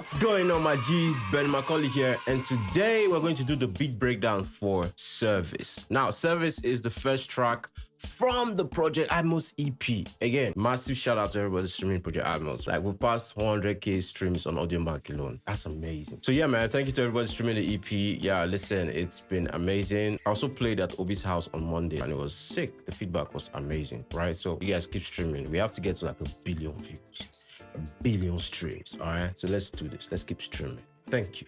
What's going on, my G's? Ben Macaulay here, and today we're going to do the beat breakdown for Service. Now, Service is the first track from the Project Atmos EP. Again, massive shout out to everybody streaming Project Atmos. Like, we've passed 100k streams on Audio Bank alone. That's amazing. So yeah, man, thank you to everybody streaming the EP. Yeah, listen, it's been amazing. I also played at Obi's house on Monday and it was sick. The feedback was amazing, right? So you guys keep streaming. We have to get to like 1 billion views. 1 billion streams. All right, so let's do this. Let's keep streaming. Thank you,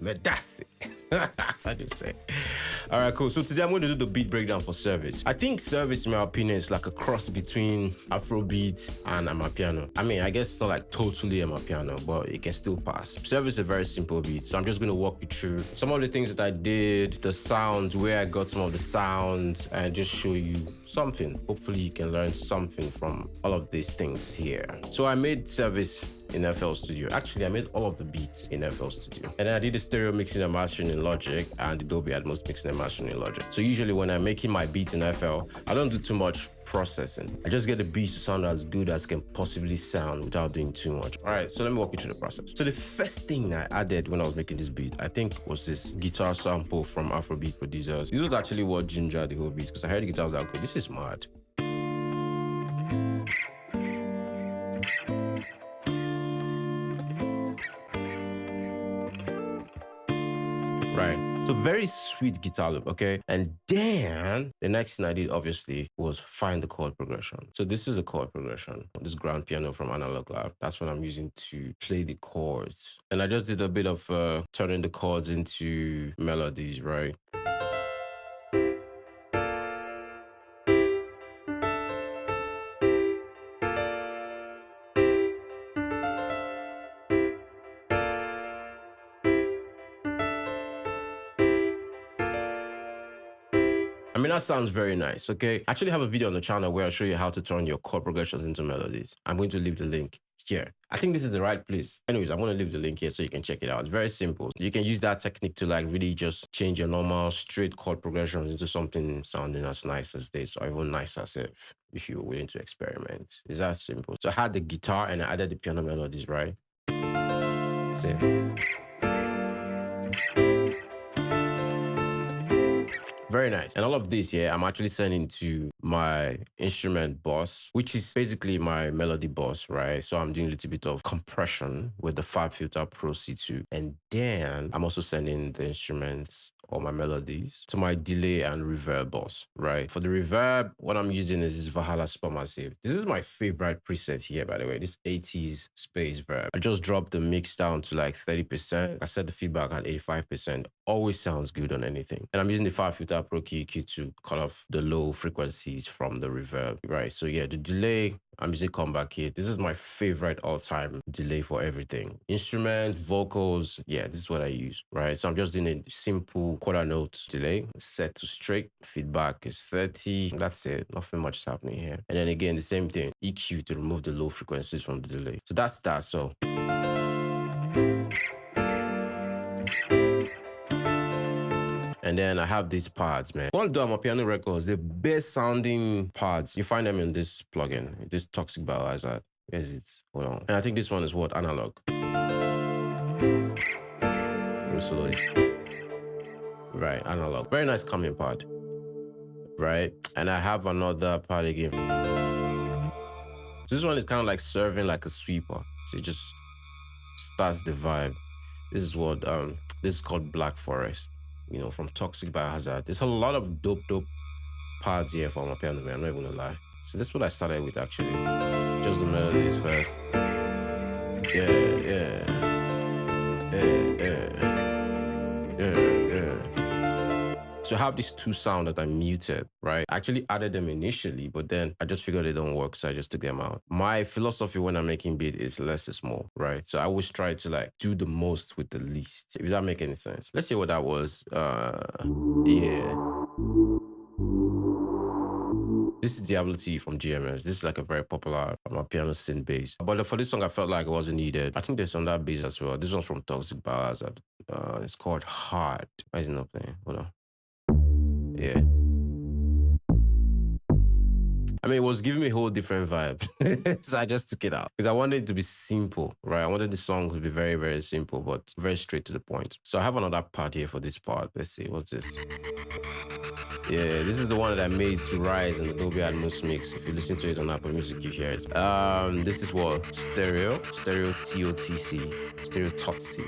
man. That's it. I just say. All right, cool. So today I'm going to do the beat breakdown for Service. I think Service, in my opinion, is like a cross between Afrobeat and Amapiano. I mean, I guess it's not like totally Amapiano, but it can still pass. Service is a very simple beat, so I'm just going to walk you through some of the things that I did, the sounds, where I got some of the sounds, and just show you something. Hopefully you can learn something from all of these things here. So I made Service in FL Studio. Actually, I made all of the beats in FL Studio. And then I did the stereo mixing and mastering in Logic and the Dolby Atmos mixing and mastering in Logic. So usually when I'm making my beats in FL, I don't do too much processing. I just get the beats to sound as good as can possibly sound without doing too much. All right, so let me walk you through the process. So the first thing I added when I was making this beat, I think, was this guitar sample from Afrobeat producers. This was actually what gingered the whole beat, because I heard the guitar, I was like, okay, this is mad. Right. So very sweet guitar loop, okay? And then the next thing I did, obviously, was find the chord progression. So this is a chord progression. This grand piano from Analog Lab. That's what I'm using to play the chords. And I just did a bit of turning the chords into melodies, right? I mean, that sounds very nice, okay? I actually have a video on the channel where I show you how to turn your chord progressions into melodies. I'm going to leave the link here. I think this is the right place. Anyways, I'm going to leave the link here so you can check it out. It's very simple. You can use that technique to like really just change your normal straight chord progressions into something sounding as nice as this, or even nicer if you're willing to experiment. It's that simple. So I had the guitar and I added the piano melodies, right? See? Very nice. And all of this here, I'm actually sending to my instrument bus, which is basically my melody bus, right? So I'm doing a little bit of compression with the Fab Filter Pro C2. And then I'm also sending the instruments or my melodies to my delay and reverb bus, right? For the reverb, what I'm using is this Valhalla Supermassive. This is my favorite preset here, by the way, this 80s space verb. I just dropped the mix down to like 30%. I set the feedback at 85%. Always sounds good on anything. And I'm using the Fab Filter Pro EQ to cut off the low frequencies from the reverb, right? So yeah, the delay, I'm using Comeback Kit. This is my favorite all-time delay for everything. Instrument, vocals, yeah, this is what I use, right? So I'm just doing a simple quarter note delay, set to straight, feedback is 30. That's it, nothing much is happening here. And then again, the same thing, EQ to remove the low frequencies from the delay. So that's that, so. And then I have these pads, man. One do Amapiano records, the best sounding pads. You find them in this plugin, this Toxic Biohazard. Where is it? Hold on. And I think this one is what? Analog. Right, analog. Very nice coming pad. Right? And I have another pad again. So this one is kind of like serving like a sweeper. So it just starts the vibe. This is what, this is called Black Forest. You know, from Toxic Biohazard. There's a lot of dope pads here for Amapiano, man. I'm not even gonna lie. So this is what I started with, actually. Just the melodies first. Yeah. So I have these two sounds that I muted, right? I actually added them initially, but then I just figured they don't work, so I just took them out. My philosophy when I'm making beat is less is more, right? So I always try to like do the most with the least, if that makes any sense. Let's see what that was. Yeah. This is Diablo T from GMS. This is like a very popular piano synth bass. But for this song, I felt like it wasn't needed. I think there's some that bass as well. This one's from Toxic Biohazard. It's called Hard. Why is it not playing? Hold on. Yeah. I mean, it was giving me a whole different vibe. So I just took it out because I wanted it to be simple, right? I wanted the song to be very, very simple, but very straight to the point. So I have another part here for this part. Let's see, what's this? Yeah, this is the one that I made to Rise in the Dolby Atmos mix. If you listen to it on Apple Music, you hear it. This is what? Stereo TOTC, stereo TOTC.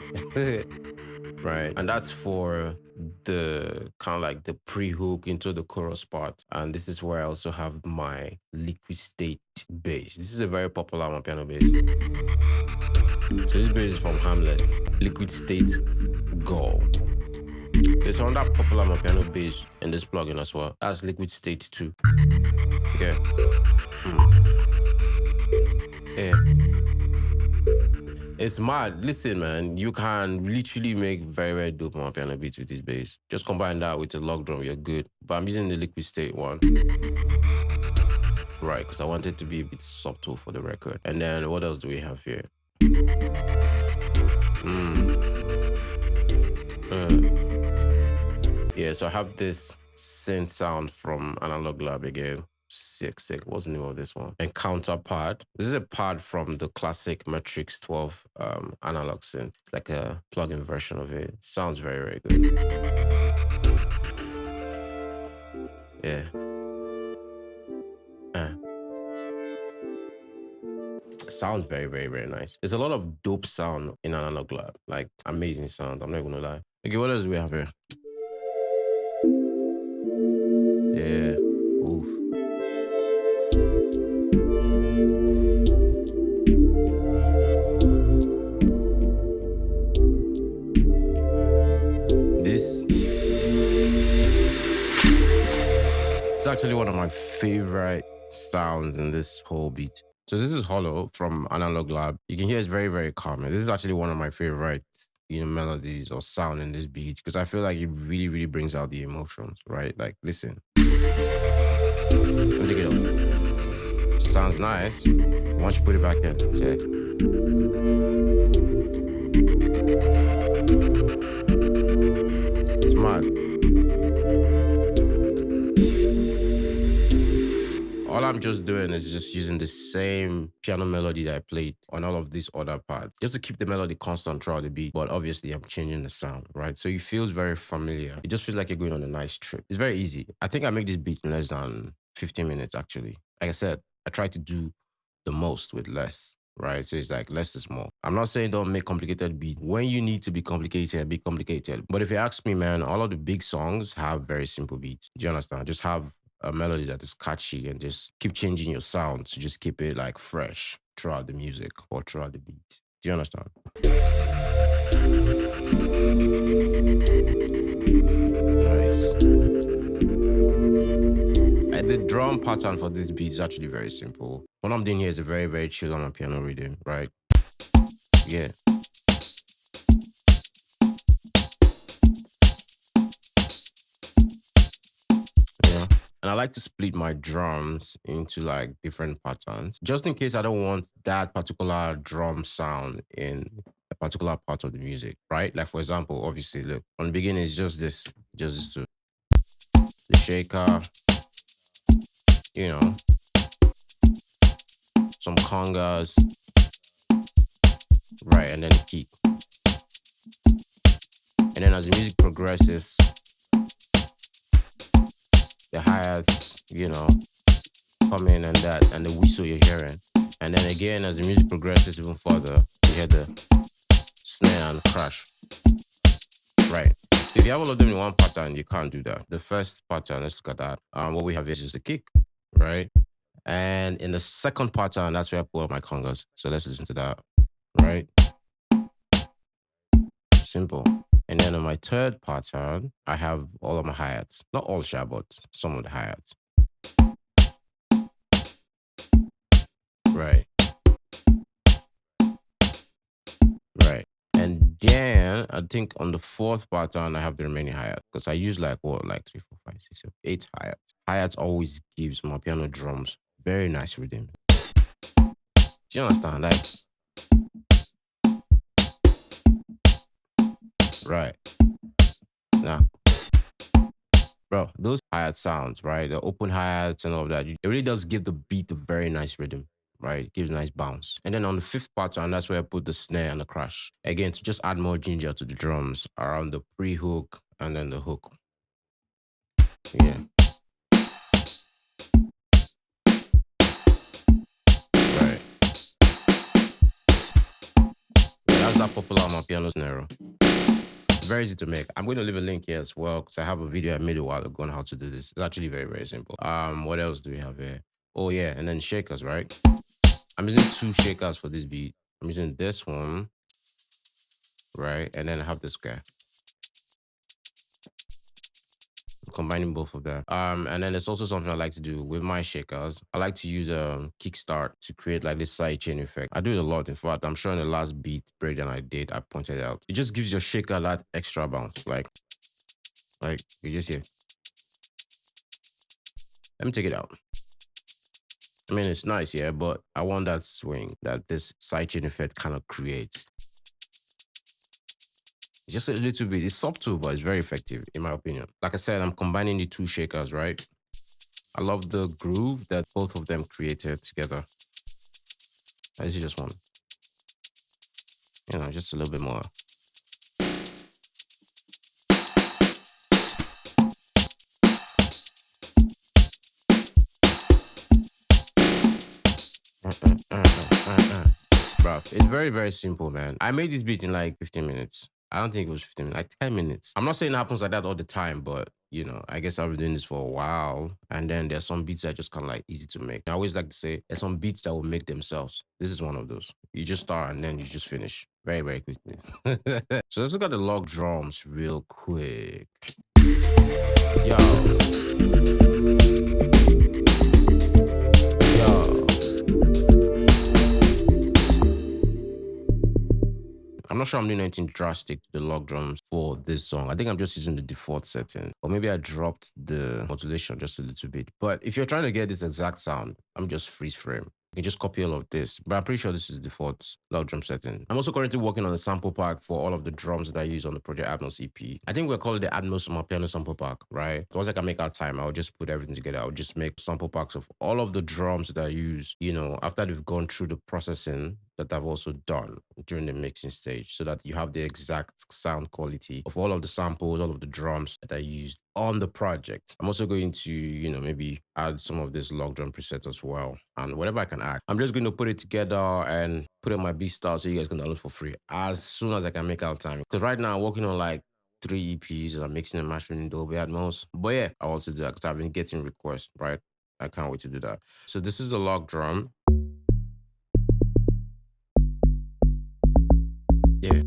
Right, and that's for the kind of like the pre-hook into the chorus part. And this is where I also have my liquid state bass. This is a very popular Amapiano bass. So this bass is from Harmless, liquid state Go. There's another popular Amapiano bass in this plugin as well. That's liquid state 2. Okay. Yeah. It's mad. Listen, man, you can literally make very, very dope Amapiano beats with this bass. Just combine that with the log drum, you're good. But I'm using the liquid state one. Right, because I want it to be a bit subtle for the record. And then what else do we have here? Yeah, so I have this synth sound from Analog Lab again. Sick. What's the name of this one? Encounter pad. This is a pad from the classic Matrix 12 analog synth. It's like a plug-in version of it. Sounds very, very good. Yeah. Sounds very, very, very nice. There's a lot of dope sound in Analog Lab. Like amazing sound. I'm not gonna lie. Okay, what else do we have here? Yeah. Oof. It's actually one of my favorite sounds in this whole beat. So this is Hollow from Analog Lab. You can hear it's very, very calming. This is actually one of my favorite, melodies or sound in this beat because I feel like it really, really brings out the emotions, right? Like, listen. Let me take it off. Sounds nice. Once you put it back in, check. It's mad. All I'm just doing is just using the same piano melody that I played on all of these other parts, just to keep the melody constant throughout the beat. But obviously, I'm changing the sound, right? So it feels very familiar. It just feels like you're going on a nice trip. It's very easy. I think I make this beat in less than 15 minutes, actually. Like I said, I try to do the most with less, right? So it's like less is more. I'm not saying don't make complicated beats. When you need to be complicated, be complicated. But if you ask me, man, all of the big songs have very simple beats. Do you understand? Just have a melody that is catchy and just keep changing your sound to just keep it like fresh throughout the music or throughout the beat. Do you understand? Nice. And the drum pattern for this beat is actually very simple. What I'm doing here is a very, very chill Amapiano rhythm, right? Yeah. And I like to split my drums into like different patterns, just in case I don't want that particular drum sound in a particular part of the music, right? Like for example, obviously, look, on the beginning, it's just this two. The shaker, some congas, right, and then the kick. And then as the music progresses, the hi-hats, come in and that, and the whistle you're hearing. And then again, as the music progresses even further, you hear the snare and crash. Right. If you have all of them in one pattern, you can't do that. The first pattern, let's look at that. What we have is just the kick, right? And in the second pattern, that's where I put up my congas. So let's listen to that, right? Simple. And then on my third pattern, I have all of my hi-hats. Not all, but some of the hi-hats. Right. Right. And then I think on the fourth pattern, I have the remaining hi-hats. Because I use like 3, 4, 5, 6, 7, 8 hi-hats. Hi-hats always gives my piano drums very nice rhythm. Do you understand? Like, right. Now, Bro, those hi-hat sounds, right? The open hi-hats and all of that, it really does give the beat a very nice rhythm, right? It gives a nice bounce. And then on the fifth pattern, that's where I put the snare and the crash. Again, to just add more ginger to the drums around the pre-hook and then the hook. Yeah. Right. Yeah, that's that popular Amapiano snare. Very easy to make. I'm going to leave a link here as well because I have a video I made a while ago on how to do this. It's actually very, very simple. What else do we have here? Oh yeah, and then shakers, right? I'm using 2 shakers for this beat. I'm using this one, right? And then I have this guy. I'm combining both of them. And then there's also something I like to do with my shakers. I like to use kickstart to create like this side chain effect. I do it a lot. In fact, I'm sure in the last beat breakdown I did, I pointed out. It just gives your shaker that extra bounce. Like you just hear. Let me take it out. I mean, it's nice, yeah, but I want that swing that this sidechain effect kind of creates. Just a little bit. It's subtle, but it's very effective, in my opinion. Like I said, I'm combining the 2 shakers, right? I love the groove that both of them created together. This is just one. You know, just a little bit more. Bruh, it's very, very simple, man. I made this beat in like 15 minutes. I don't think it was 15 minutes, like 10 minutes. I'm not saying it happens like that all the time, but you know, I guess I've been doing this for a while. And then there's some beats that are just kind of like easy to make. I always like to say there's some beats that will make themselves. This is one of those. You just start and then you just finish very, very quickly. So let's look at the log drums real quick. Yo. I'm not sure I'm doing anything drastic to the log drums for this song. I think I'm just using the default setting. Or maybe I dropped the modulation just a little bit. But if you're trying to get this exact sound, I'm just freeze frame. You can just copy all of this. But I'm pretty sure this is the default log drum setting. I'm also currently working on a sample pack for all of the drums that I use on the Project Atmos EP. I think we'll call it the Atmos Amapiano sample pack, right? So once I can make out time, I'll just put everything together. I'll just make sample packs of all of the drums that I use, you know, after they've gone through the processing that I've also done during the mixing stage, so that you have the exact sound quality of all of the samples, all of the drums that I used on the project. I'm also going to, you know, maybe add some of this log drum preset as well, and whatever I can add. I'm just going to put it together and put it on my beat style so you guys can download for free as soon as I can make out time. Because right now I'm working on like 3 EPs and I'm mixing and mastering in Dolby Atmos. But yeah, I want to do that because I've been getting requests, right? I can't wait to do that. So this is the log drum. Yeah.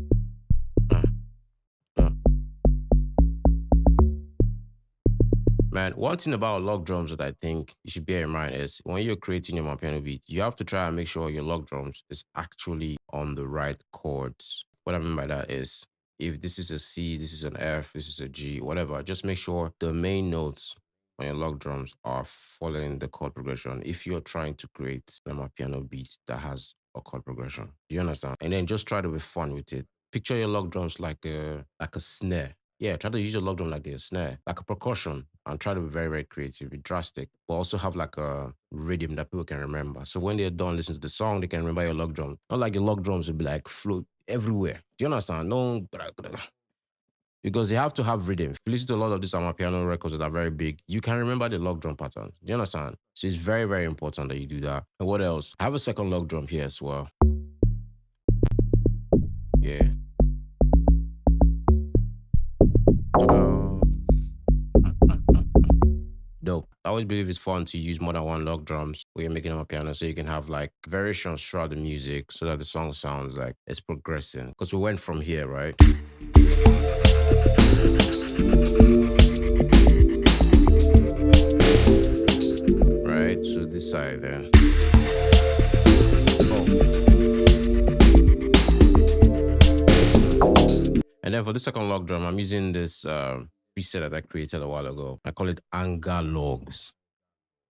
Man, one thing about log drums that I think you should bear in mind is when you're creating your Amapiano beat, you have to try and make sure your log drums is actually on the right chords. What I mean by that is if this is a C, this is an F, this is a G, whatever, just make sure the main notes on your log drums are following the chord progression if you're trying to create an Amapiano beat that has a chord progression. Do you understand? And then just try to be fun with it. Picture your log drums like a snare. Yeah, try to use your log drum like a snare, like a percussion, and try to be very, very creative, be drastic, but also have like a rhythm that people can remember. So when they're done listening to the song, they can remember your log drum. Not like your log drums will be like float everywhere. Do you understand? No, because they have to have rhythm. If you listen to a lot of these Amapiano records that are very big, you can remember the log drum patterns. Do you understand? So it's very, very important that you do that. And what else? I have a second log drum here as well. Yeah. Dope. I always believe it's fun to use more than one log drums when you're making Amapiano, so you can have like variations throughout the music so that the song sounds like it's progressing. Because we went from here, right? Right to this side then. And then for the second log drum, I'm using this preset that I created a while ago. I call it anger logs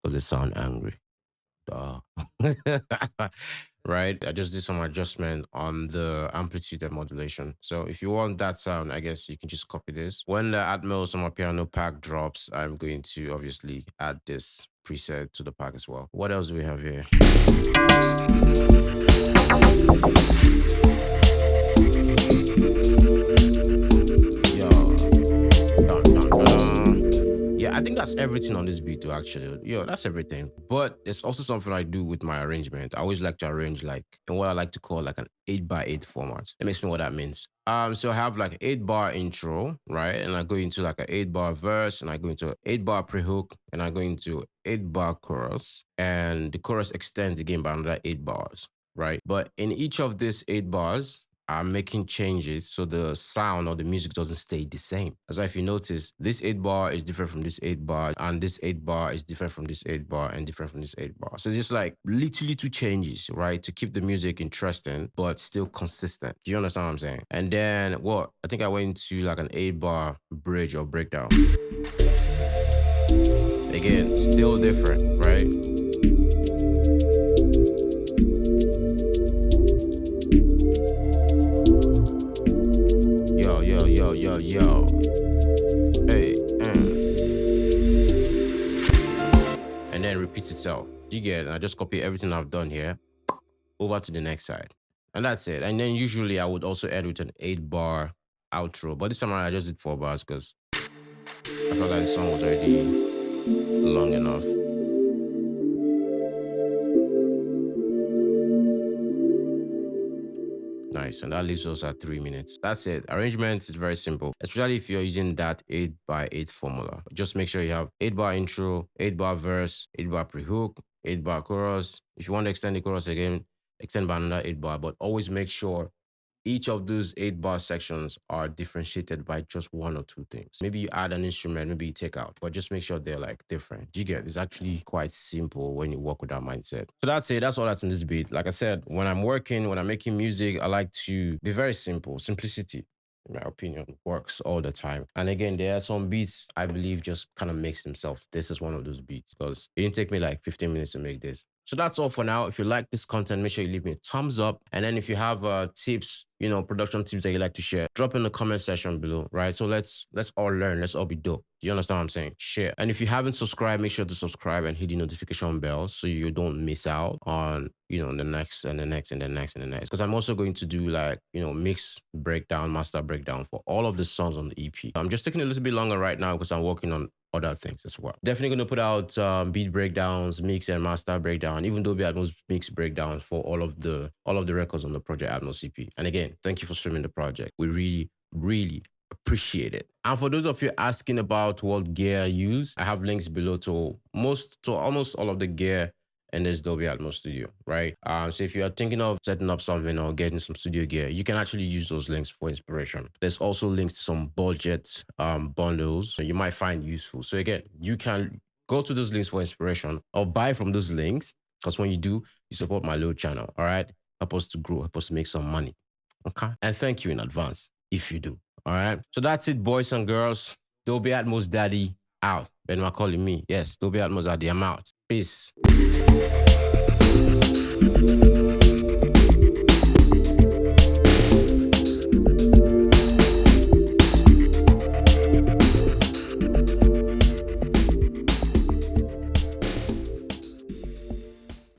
because they sound angry. Duh. right? I just did some adjustment on the amplitude and modulation. So if you want that sound, I guess you can just copy this. When the Atmos Amapiano pack drops, I'm going to obviously add this preset to the pack as well. What else do we have here? Yeah, I think that's everything on this beat too, actually. Yo, that's everything. But there's also something I do with my arrangement. I always like to arrange like in what I like to call like an 8x8 format. Let me explain what that means. So I have like 8-bar intro, right? And I go into like an 8-bar verse, and I go into 8-bar pre-hook, and I go into 8-bar chorus, and the chorus extends again by another 8 bars, right? But in each of these 8 bars, I'm making changes so the sound or the music doesn't stay the same. As if you notice, this 8-bar is different from this 8-bar, and this 8-bar is different from this 8-bar, and different from this 8-bar. So just like little changes, right? To keep the music interesting, but still consistent. Do you understand what I'm saying? And then what? I think I went into like an 8-bar bridge or breakdown. Again, still different, right? Yo. Hey, and then repeats itself. You get it? I just copy everything I've done here over to the next side. And that's it. And then usually I would also end with an 8-bar outro. But this time around, I just did 4 bars because I felt like the song was already long enough. Nice. And that leaves us at 3 minutes. That's it. Arrangement is very simple, especially if you're using that 8x8 formula. Just make sure you have 8-bar intro, 8-bar verse, 8-bar pre-hook, 8-bar chorus. If you want to extend the chorus again, extend by another 8-bar, but always make sure each of those 8-bar sections are differentiated by just 1 or 2 things. Maybe you add an instrument, maybe you take out, but just make sure they're like different. You get it? It's actually quite simple when you work with that mindset. So that's it. That's all that's in this beat. Like I said, when I'm working, when I'm making music, I like to be very simple. Simplicity, in my opinion, works all the time. And again, there are some beats I believe just kind of makes themselves. This is one of those beats because it didn't take me like 15 minutes to make this. So that's all for now. If you like this content, make sure you leave me a thumbs up. And then if you have tips, production tips that you like to share, drop in the comment section below, right? So let's all learn. Let's all be dope. Do you understand what I'm saying? Share. And if you haven't subscribed, make sure to subscribe and hit the notification bell so you don't miss out on, the next and the next and the next and the next. Because I'm also going to do like, mix breakdown, master breakdown for all of the songs on the EP. I'm just taking a little bit longer right now because I'm working on other things as well. Definitely going to put out beat breakdowns, mix and master breakdown, even though Atmos mix breakdowns for all of the records on the Project Atmos EP. And again, thank you for streaming the project. We really appreciate it. And for those of you asking about what gear I use, I have links below to almost all of the gear in this Dolby Atmos studio, right? So if you are thinking of setting up something or getting some studio gear, you can actually use those links for inspiration. There's also links to some budget bundles that you might find useful. So again, you can go to those links for inspiration or buy from those links, because when you do, you support my little channel, all right? Help us to grow, help us to make some money, okay? And thank you in advance if you do, all right? So that's it, boys and girls. Dolby Atmos Daddy out. Ben calling me. Yes, Dolby Atmos Daddy, I'm out. Peace.